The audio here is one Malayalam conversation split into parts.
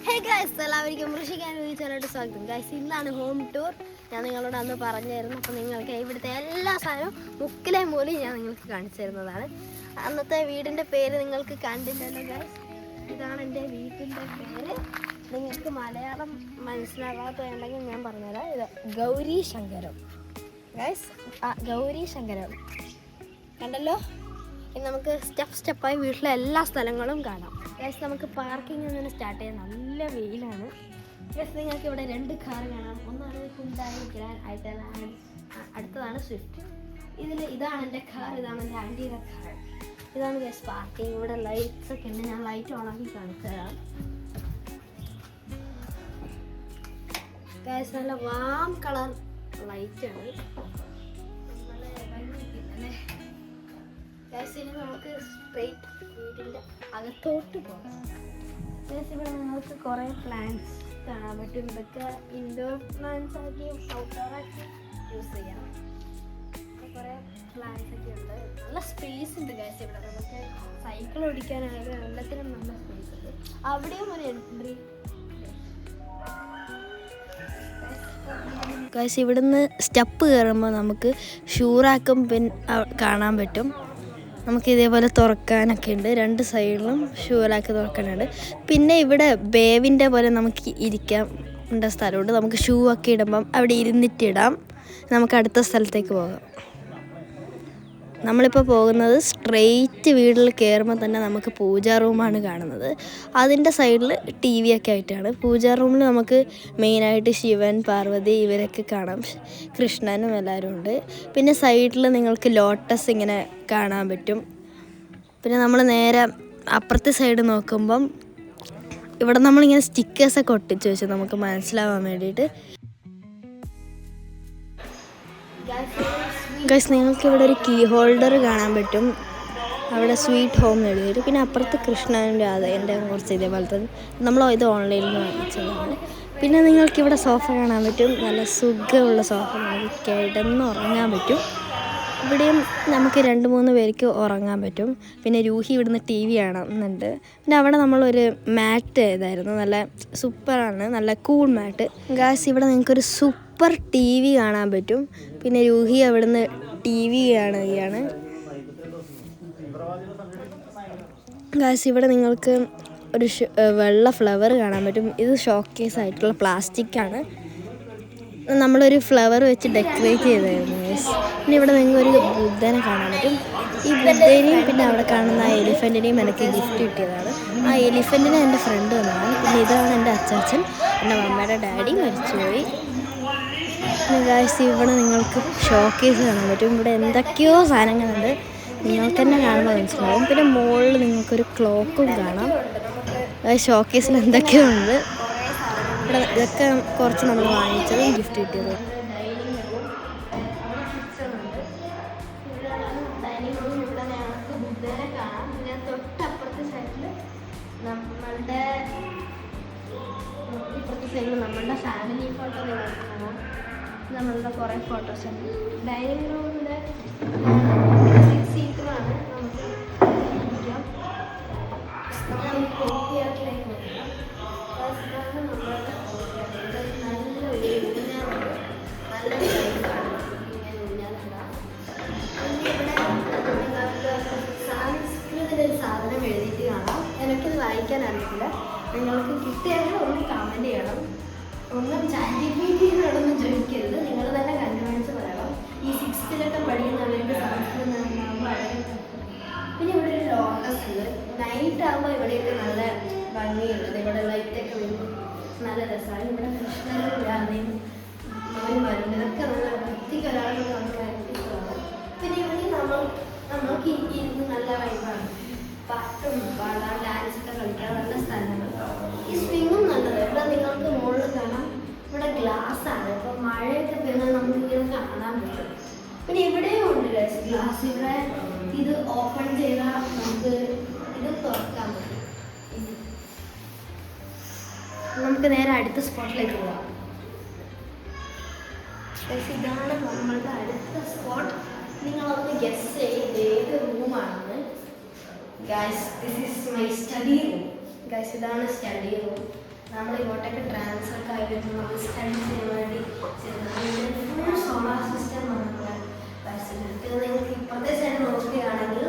ഹേ ഗൈസ്, എല്ലാവർക്കും ഋഷിക്കാൻ ചാനലോട്ട് സ്വാഗതം. ഗൈസ്, ഇന്നാണ് ഹോം ടൂർ. ഞാൻ നിങ്ങളോട് അന്ന് പറഞ്ഞായിരുന്നു. അപ്പോൾ നിങ്ങൾക്ക് ഇവിടുത്തെ എല്ലാ സാധനവും മുക്കിലെ മൂലയും ഞാൻ നിങ്ങൾക്ക് കാണിച്ചു തരുന്നതാണ്. അന്നത്തെ വീടിൻ്റെ പേര് നിങ്ങൾക്ക് കണ്ടില്ലല്ലോ ഗൈസ്. ഇതാണ് എൻ്റെ വീട്ടിൻ്റെ പേര്. നിങ്ങൾക്ക് മലയാളം മനസ്സിലാകാത്തതുണ്ടെങ്കിൽ ഞാൻ പറഞ്ഞുതരാം. ഇത് ഗൗരി ശങ്കരം ഗൈസ്. ഗൗരി ശങ്കരം കണ്ടല്ലോ. ഇനി നമുക്ക് സ്റ്റെപ്പായി വീട്ടിലെ എല്ലാ സ്ഥലങ്ങളും കാണാം. ഗൈസ്, നമുക്ക് പാർക്കിംഗ് നിന്ന് സ്റ്റാർട്ട് ചെയ്യാം. നല്ല വെയിലാണ്. ഗൈസ്, നിങ്ങൾക്ക് ഇവിടെ 2 കാർ കാണാം. ഒന്നാണ് ഹുണ്ടായി ഗ്രാൻഡ് ഐറ്റൻ, അടുത്തതാണ് സ്വിഫ്റ്റ്. ഇതാണ് എൻ്റെ കാർ, ഇതാണ് എൻ്റെ ആൻറ്റിയുടെ കാർ. ഇതാണ് ഗൈസ് പാർക്കിംഗ്. ഇവിടെ ലൈറ്റ്സ് ഒക്കെ ഉണ്ട്. ഞാൻ ലൈറ്റ് ഓണാക്കി കാണിച്ചു തരാം. ഗൈസ്, നല്ല വാം കളർ ലൈറ്റാണ്. ഇനി നമുക്ക് സ്ട്രെയിറ്റ് വീടിൻ്റെ അകത്തോട്ട് പോകാം. ഇവിടെ നിങ്ങൾക്ക് കുറേ പ്ലാന്റ്സ് കാണാൻ പറ്റും. ഇതൊക്കെ ഇൻഡോർ പ്ലാന്റ്സ് ആക്കി ഔട്ട്ഡോർ ആക്കി യൂസ് ചെയ്യാം. കുറേ പ്ലാന്റ്സ് ഒക്കെ ഉണ്ട്. നല്ല സ്പേസ് ഉണ്ട് ഗൈസ്. ഇവിടെ നമുക്ക് സൈക്കിൾ ഓടിക്കാനായാലും എല്ലാത്തിനും നല്ല സ്പേസ് ഉണ്ട്. അവിടെയും ഒരു എൻട്രി ഗൈസ്. ഇവിടുന്ന് സ്റ്റെപ്പ് കയറുമ്പോൾ നമുക്ക് ഷൂറാക്കും കാണാൻ പറ്റും. നമുക്ക് ഇതേപോലെ തുറക്കാനൊക്കെ ഉണ്ട്. 2 സൈഡിലും ഷൂറാക്കി തുറക്കാനുണ്ട്. പിന്നെ ഇവിടെ ബേവിൻ്റെ പോലെ നമുക്ക് ഇരിക്കാൻ സ്ഥലമുണ്ട്. നമുക്ക് ഷൂ ഒക്കെ ഇടുമ്പം അവിടെ ഇരുന്നിട്ടിടാം. നമുക്ക് അടുത്ത സ്ഥലത്തേക്ക് പോകാം. നമ്മളിപ്പോൾ പോകുന്നത് സ്ട്രെയിറ്റ് വീട്ടിൽ കയറുമ്പോൾ തന്നെ നമുക്ക് പൂജാ റൂമാണ് കാണുന്നത്. അതിൻ്റെ സൈഡിൽ TV ഒക്കെ ആയിട്ടാണ്. പൂജാ റൂമിൽ നമുക്ക് മെയിനായിട്ട് ശിവൻ, പാർവതി ഇവരൊക്കെ കാണാം. കൃഷ്ണനും എല്ലാവരും ഉണ്ട്. പിന്നെ സൈഡിൽ നിങ്ങൾക്ക് ലോട്ടസ് ഇങ്ങനെ കാണാൻ പറ്റും. പിന്നെ നമ്മൾ നേരെ അപ്പുറത്തെ സൈഡ് നോക്കുമ്പം ഇവിടെ നമ്മളിങ്ങനെ സ്റ്റിക്കേഴ്സൊക്കെ ഒട്ടിച്ച് വെച്ച് നമുക്ക് മനസ്സിലാവാൻ വേണ്ടിയിട്ട്. ഗൈസ്, നിങ്ങൾക്ക് ഇവിടെ ഒരു കീ ഹോൾഡർ കാണാൻ പറ്റും. അവിടെ സ്വീറ്റ് ഹോം എഴുതിയിട്ട്. പിന്നെ അപ്പുറത്ത് കൃഷ്ണൻ്റെ എൻ്റെ കുറച്ച് ഇതേപോലത്തെ നമ്മൾ ഇത് ഓൺലൈനിൽ വാങ്ങിച്ചതാണ്. പിന്നെ നിങ്ങൾക്കിവിടെ സോഫ കാണാൻ പറ്റും. നല്ല സുഖമുള്ള സോഫ. നമുക്ക് കിടന്ന് ഉറങ്ങാൻ പറ്റും. ഇവിടെയും നമുക്ക് 2-3 പേർക്ക് ഉറങ്ങാൻ പറ്റും. പിന്നെ രൂഹി ഇവിടുന്ന് TV കാണുന്നുണ്ട്. പിന്നെ അവിടെ നമ്മളൊരു മാറ്റ് ചെയ്തായിരുന്നു. നല്ല സൂപ്പറാണ്, നല്ല കൂൾ മാറ്റ്. ഗായ്സ്, ഇവിടെ നിങ്ങൾക്കൊരു സൂപ്പർ TV കാണാൻ പറ്റും. പിന്നെ രൂഹി അവിടുന്ന് TV കാണുകയാണ്. ഗായ്സ്, ഇവിടെ നിങ്ങൾക്ക് ഒരു വെള്ള ഫ്ലവർ കാണാൻ പറ്റും. ഇത് ഷോക്കേസ് ആയിട്ടുള്ള പ്ലാസ്റ്റിക്കാണ്. നമ്മളൊരു ഫ്ലവർ വെച്ച് ഡെക്കറേറ്റ് ചെയ്തായിരുന്നു ഗൈസ്. പിന്നെ ഇവിടെ നിങ്ങൾക്കൊരു ബുദ്ധനെ കാണാൻ പറ്റും. ഈ ബുദ്ധനെയും പിന്നെ അവിടെ കാണുന്ന ആ എലിഫൻറ്റിനെയും എനിക്ക് ഗിഫ്റ്റ് കിട്ടിയതാണ്. ആ എലിഫൻറ്റിനെ എൻ്റെ ഫ്രണ്ട് വന്നതാണ്. പിന്നെ ഇതാണ് എൻ്റെ അച്ചാച്ചൻ. എൻ്റെ മമ്മയുടെ ഡാഡി മരിച്ചുപോയി. പിന്നെ ഗൈസ്, ഇവിടെ നിങ്ങൾക്ക് ഷോക്കേസ് കാണാൻ പറ്റും. ഇവിടെ എന്തൊക്കെയോ സാധനങ്ങളുണ്ട്. നിങ്ങൾക്ക് തന്നെ കാണുമ്പോൾ മനസ്സിലാവും. പിന്നെ മുകളിൽ നിങ്ങൾക്കൊരു ക്ലോക്കും കാണാം. ഷോക്കേസിൽ എന്തൊക്കെയോ ഉണ്ട്. ഇവിടെ ഇതൊക്കെ കുറച്ച് നമ്മൾ വാങ്ങിച്ചതും ഗിഫ്റ്റ് കിട്ടിയത്. നമ്മളുടെ ഫാമിലി ഫോട്ടോ കാണാം. നമ്മളുടെ കുറേ ഫോട്ടോസ് ഉണ്ട്. ഡൈനിങ് റൂമിൻ്റെ 6 സീറ്ററാണ്. നമുക്ക് ഇരിക്കാം. സാധനം എഴുതിയിട്ട് കാണാം. എനിക്കിത് വായിക്കാൻ അറിയില്ല. നിങ്ങൾക്ക് കിട്ടിയാൽ ഒന്ന് കമൻറ്റ് ചെയ്യണം. ഒന്നും ചാറ്റിപ്പിക്കുന്നോടൊന്നും ചോദിക്കരുത്. നിങ്ങൾ തന്നെ കണ്ടുപിടിച്ച് പറയണം. ഈ 6th പഠിക്കുന്നവർക്ക് സംസ്കൃതം. പിന്നെ ഇവിടെ ഒരു ലോട്ടസ് ഉണ്ട്. നൈറ്റ് ആകുമ്പോൾ ഇവിടെയൊക്കെ നല്ല ഭംഗിയുണ്ട്. ഇവിടെ ലൈറ്റൊക്കെ വരുമ്പോൾ നല്ല രസമാണ്. ഇവിടെ കൃഷ്ണനും രാധയും വരുന്നത് ഇതൊക്കെ നല്ല വൃത്തിക്ക് ഒരാളോട് നമുക്ക് ഇഷ്ടമാണ്. പിന്നെ ഇവിടെ നമ്മൾക്ക് ഇരുന്ന് നല്ല വൈബാണ്. പാട്ടും പാടാൻ, ഡാൻസൊക്കെ കളിക്കാൻ നല്ല സ്ഥലമാണ്. ഈ സ്വിങ്ങും നല്ലത്. ഇവിടെ നിങ്ങൾക്ക് മുകളിൽ കാണാം. ഇവിടെ ഗ്ലാസ്സാണ്. അപ്പോൾ മഴയൊക്കെ പെയ്യുന്നത് നമുക്കിങ്ങനെ കാണാൻ പറ്റും. പിന്നെ ഇവിടെയും ഉണ്ട് ഗ്ലാസ്. ഇവിടെ ഇത് ഓപ്പൺ ചെയ്താൽ നമുക്ക് ഇത് തുറക്കാൻ പറ്റും. നമുക്ക് നേരെ അടുത്ത സ്പോട്ടിലേക്ക് പോകാം. ഇതാണ് നമ്മളുടെ അടുത്ത സ്പോട്ട്. നിങ്ങളൊന്ന് ഗസ് ചെയ്ത് ഏത് റൂമാണെന്ന്. Guys, this is my study room. Guys, ഇതാണ് സ്റ്റഡി റൂം. നമ്മൾ ഇങ്ങോട്ടേക്ക് ട്രാൻസ്ഫർ ഒക്കെ ആയി വരുമ്പോൾ നമ്മൾ സ്റ്റഡി ചെയ്യാൻ വേണ്ടി ഫുൾ സോളാർ സിസ്റ്റം നമ്മൾ വരച്ചിട്ടുണ്ട്. നിങ്ങൾക്ക് ഇപ്പോഴത്തെ സൈഡ് നോക്കുകയാണെങ്കിൽ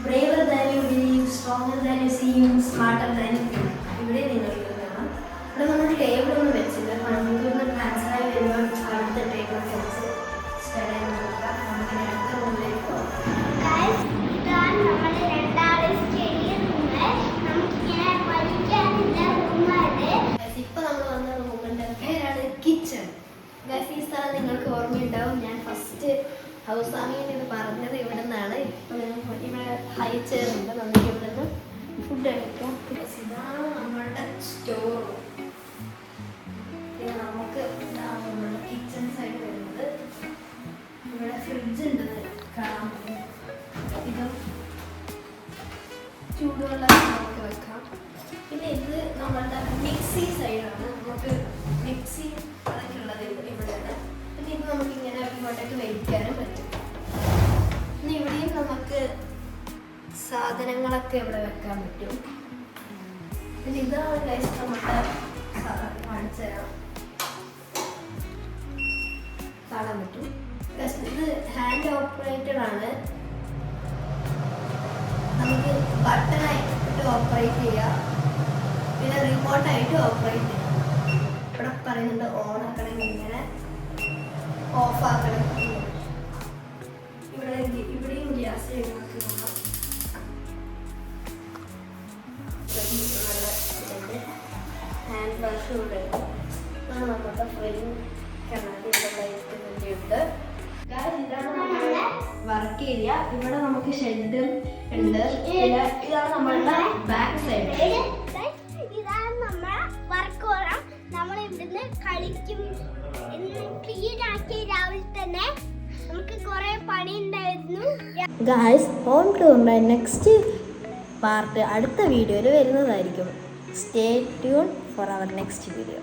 ബ്രേവർ than you believe, stronger than you seam, smarter than you think. ഇവിടെ നിങ്ങൾ കാണാം. ഇവിടെ നമ്മൾ ടേബിളൊന്നും വെച്ചില്ല. നമുക്കൊന്ന് ട്രാൻസ്ഫർ ആയി വരുമ്പോൾ അടുത്ത ടേബിളൊക്കെ വെച്ച് സ്റ്റഡി ചെയ്യാൻ നോക്കാം. നമുക്ക് അടുത്ത റൂമിലേക്ക് പോകാം. ഇപ്പൊ നമ്മൾ വന്ന റൂമിന്റെ പേരാണ് കിച്ചൺ. ഈ സ്ഥലം നിങ്ങൾക്ക് ഓർമ്മയുണ്ടാവും. ഞാൻ ഫസ്റ്റ് ഹൗസ് വാമിങ്ങിന് ഇത് പറഞ്ഞത് ഇവിടെ നിന്നാണ്. ഇവിടെ ഹൈ ചെയർ ഉണ്ട്, നമുക്ക് ഇവിടെ നിന്ന് ഫുഡ് കഴിക്കാം. ഇതാണ് നമ്മളുടെ സ്റ്റോർ റൂം. പിന്നെ നമുക്ക് ഇതാണ് നമ്മളുടെ കിച്ചൺ സൈഡ് വരുന്നത്. ഇവിടെ ഫ്രിഡ്ജ് ഉണ്ട് കാണാൻ പറ്റും. ഇതും ചൂടുവെള്ളം നമുക്ക് വെക്കാം. പിന്നെ ഇത് നമ്മളുടെ മിക്സി സൈഡാണ്. നമുക്ക് മിക്സി അതൊക്കെ ഉള്ളത് ഇവിടെയാണ്. പിന്നെ ഇത് നമുക്ക് ഇങ്ങനെ ഇങ്ങോട്ടേക്ക് വയ്ക്കാനും പറ്റും. പിന്നെ ഇവിടെയും നമുക്ക് സാധനങ്ങളൊക്കെ ഇവിടെ വെക്കാൻ പറ്റും. പിന്നെ ഇതാണ് ഗൈസ് നമ്മുടെ കാണിച്ചു തരാം, കാണാൻ പറ്റും. ഇത് ഹാൻഡ് ഓപ്പറേറ്റഡ് ആണ്. നമുക്ക് ബട്ടണായിട്ട് ഓപ്പറേറ്റ് ചെയ്യാം, പിന്നെ റിമോട്ടായിട്ട് ഓപ്പറേറ്റ് ചെയ്യാം. ഇവിടെ പറയുന്നുണ്ട് ഓൺ ആക്കണമെങ്കിൽ ഇങ്ങനെ, ഓഫ് ആക്കണമെങ്കിൽ ഇവിടെയും ഗ്യാസ് ഹാൻഡ് വാഷ് ഇവിടെ ആണ്. നമ്മുടെ ഫ്രെയിം കണ്ണാടി ഉണ്ട്. Work area. ഇവിടെ നമുക്ക് ഷെഡും ഉണ്ട്. പിന്നെ ഇതാണ് നമ്മളുടെ ബാക്ക് സൈഡ്. ഇതാണ് നമ്മുടെ വർക്ക് ഓണം. നമ്മൾ ഇവിടുന്ന് കളിക്കും. ക്ലീൻ ആക്കിയ രാവിലെ തന്നെ നമുക്ക് കുറെ പണി ഉണ്ടായിരുന്നു. ഗായ്സ്, ഹോം ടൂറിൻ്റെ നെക്സ്റ്റ് പാർട്ട് അടുത്ത വീഡിയോയിൽ വരുന്നതായിരിക്കും. Stay tune for our next video.